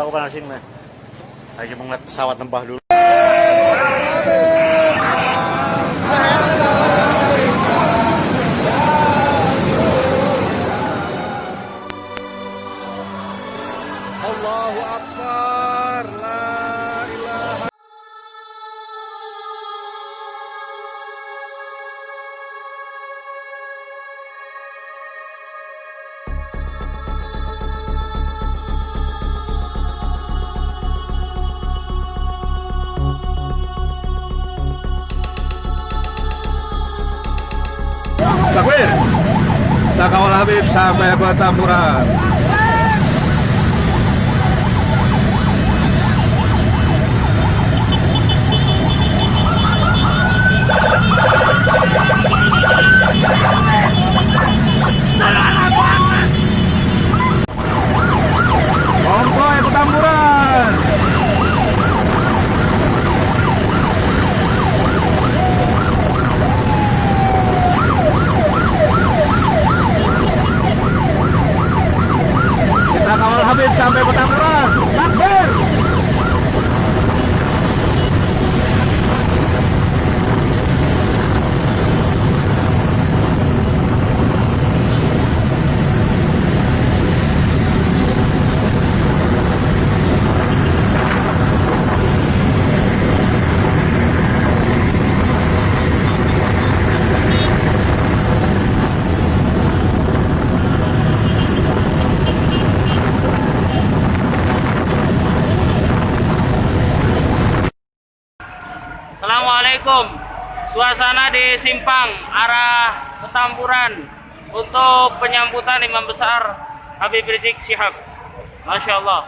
Kakak bukan asing nih. Lagi mau ngeliat pesawat nembah dulu. Allahu Akbar, la ilaha. Takwir, Takawal Habib sampai Petamburan. Konvoy Petamburan. Kita kawal Habib sampai Petamburan. Takbir. Assalamualaikum. Suasana di Simpang arah Petamburan untuk penyambutan Imam Besar Habib Rizik Syihab. Masya Allah.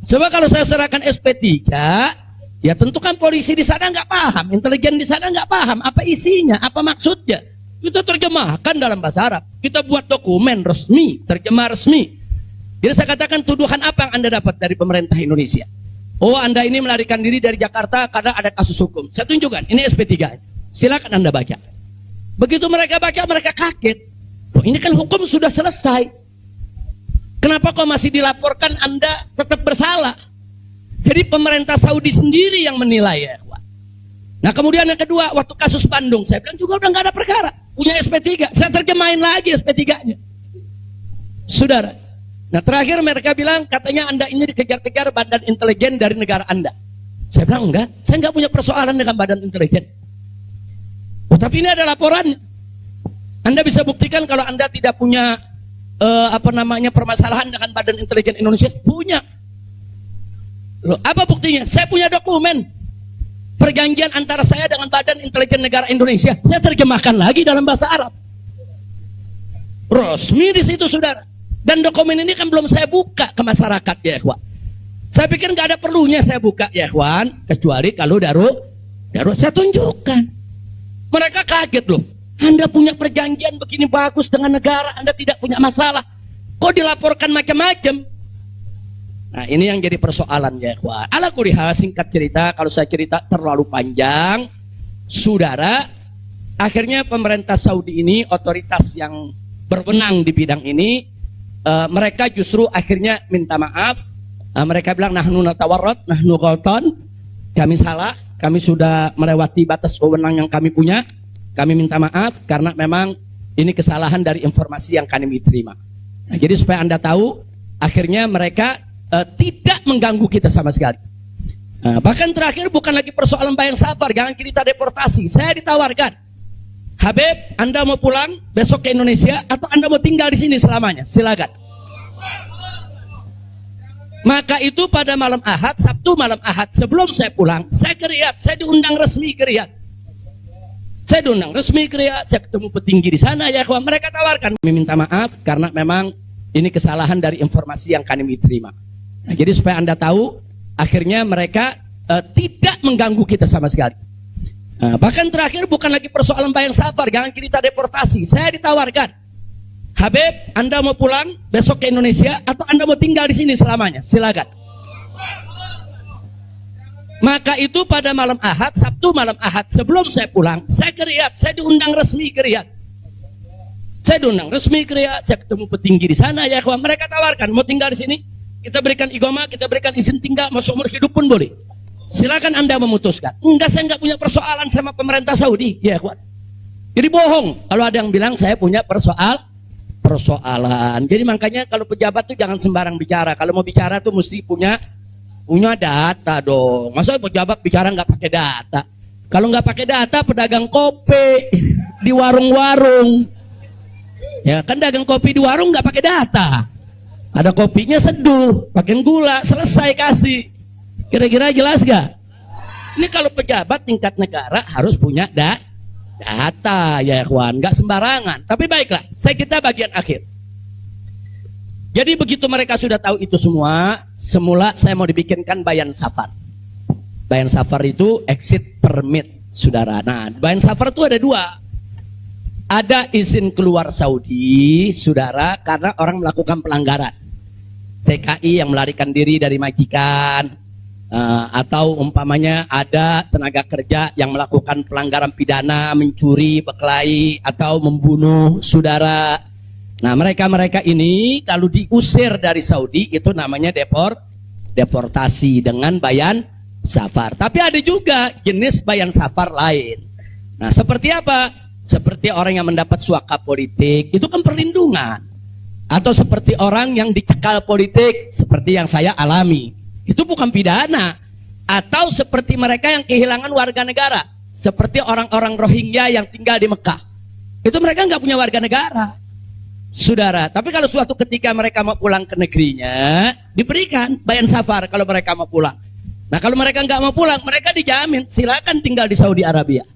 Sebab kalau saya serahkan SP3, ya tentu kan polisi di sana nggak paham, intelijen di sana nggak paham apa isinya, apa maksudnya. Kita terjemahkan dalam bahasa Arab. Kita buat dokumen resmi, terjemah resmi. Jadi saya katakan tuduhan apa yang Anda dapat dari pemerintah Indonesia? Oh, Anda ini melarikan diri dari Jakarta karena ada kasus hukum. Saya tunjukkan, ini SP3. Silakan Anda baca. Begitu mereka baca, mereka kaget. Oh, ini kan hukum sudah selesai. Kenapa kok masih dilaporkan Anda tetap bersalah? Jadi pemerintah Saudi sendiri yang menilai ya. Nah kemudian yang kedua, waktu kasus Bandung, saya bilang juga udah nggak ada perkara, punya SP3, saya terjemahin lagi SP3-nya. Saudara, nah terakhir mereka bilang katanya Anda ini dikejar-kejar badan intelijen dari negara Anda. Saya bilang enggak, saya nggak punya persoalan dengan badan intelijen. Oh, tapi ini ada laporannya. Anda bisa buktikan kalau Anda tidak punya permasalahan dengan badan intelijen Indonesia. Punya. Loh, apa buktinya? Saya punya dokumen perjanjian antara saya dengan badan intelijen negara Indonesia. Saya terjemahkan lagi dalam bahasa Arab. Resmi di situ, saudara. Dan dokumen ini kan belum saya buka ke masyarakat ya, ikhwan. Saya pikir nggak ada perlunya saya buka ya, ikhwan, kecuali kalau darurat saya tunjukkan. Mereka kaget loh. Anda punya perjanjian begini bagus dengan negara, Anda tidak punya masalah. Kok dilaporkan macam-macam? Nah, ini yang jadi persoalan ya, ikhwan. Ala kulihal, singkat cerita, kalau saya cerita terlalu panjang, saudara, akhirnya pemerintah Saudi ini, otoritas yang berwenang di bidang ini, mereka justru akhirnya minta maaf. Mereka bilang, nahnu natawarrat, nahnu ghaltan, kami salah, kami sudah melewati batas wewenang yang kami punya. Kami minta maaf karena memang ini kesalahan dari informasi yang kami terima. Nah, jadi supaya Anda tahu, akhirnya mereka tidak mengganggu kita sama sekali. Nah, bahkan terakhir bukan lagi persoalan bayang safar, jangan kita deportasi. Saya ditawarkan, Habib, Anda mau pulang besok ke Indonesia atau Anda mau tinggal di sini selamanya? Silakan. Maka itu pada malam Ahad, Sabtu malam Ahad, sebelum saya pulang, saya ke Riyadh, saya diundang resmi ke Riyadh. Saya diundang resmi ke Riyadh, saya ketemu petinggi di sana ya, kawan. Mereka tawarkan, kami minta maaf karena memang ini kesalahan dari informasi yang kami terima. Nah, jadi supaya Anda tahu, akhirnya mereka tidak mengganggu kita sama sekali. Nah, bahkan terakhir bukan lagi persoalan bayang safar, jangan kita deportasi. Saya ditawarkan, Habib, Anda mau pulang besok ke Indonesia atau Anda mau tinggal di sini selamanya? Silakan. Maka itu pada malam Ahad, Sabtu malam Ahad, sebelum saya pulang, saya ke Riyadh, saya diundang resmi ke Riyadh. Saya diundang resmi ke Riyadh, saya ketemu petinggi di sana ya, kawan. Mereka tawarkan, mau tinggal di sini, kita berikan iqamah, kita berikan izin tinggal, masuk umur hidup pun boleh. Silakan Anda memutuskan. Enggak, saya enggak punya persoalan sama pemerintah Saudi, ya, kawan. Jadi bohong kalau ada yang bilang saya punya persoalan. Jadi makanya kalau pejabat tuh jangan sembarang bicara. Kalau mau bicara tuh mesti punya data dong. Masa pejabat bicara nggak pakai data? Kalau nggak pakai data, pedagang kopi di warung-warung, ya kan dagang kopi di warung nggak pakai data. Ada kopinya seduh, pakai gula, selesai kasih. Kira-kira jelas gak? Ini kalau pejabat tingkat negara harus punya data ya, kawan. Nggak sembarangan. Tapi baiklah, kita bagian akhir. Jadi begitu mereka sudah tahu itu semua, semula saya mau dibikinkan bayan safar. Bayan safar itu exit permit, saudara. Nah, bayan safar itu ada dua. Ada izin keluar Saudi, saudara, karena orang melakukan pelanggaran. TKI yang melarikan diri dari majikan, atau umpamanya ada tenaga kerja yang melakukan pelanggaran pidana, mencuri, berkelahi, atau membunuh saudara. Nah, mereka ini kalau diusir dari Saudi itu namanya deportasi dengan bayan safar. Tapi ada juga jenis bayan safar lain. Nah, seperti apa? Seperti orang yang mendapat suaka politik, itu kan perlindungan. Atau seperti orang yang dicekal politik, seperti yang saya alami. Itu bukan pidana. Atau seperti mereka yang kehilangan warga negara, seperti orang-orang Rohingya yang tinggal di Mekah. Itu mereka nggak punya warga negara, saudara. Tapi kalau suatu ketika mereka mau pulang ke negerinya, diberikan bayan safar kalau mereka mau pulang. Nah kalau mereka nggak mau pulang, mereka dijamin silakan tinggal di Saudi Arabia.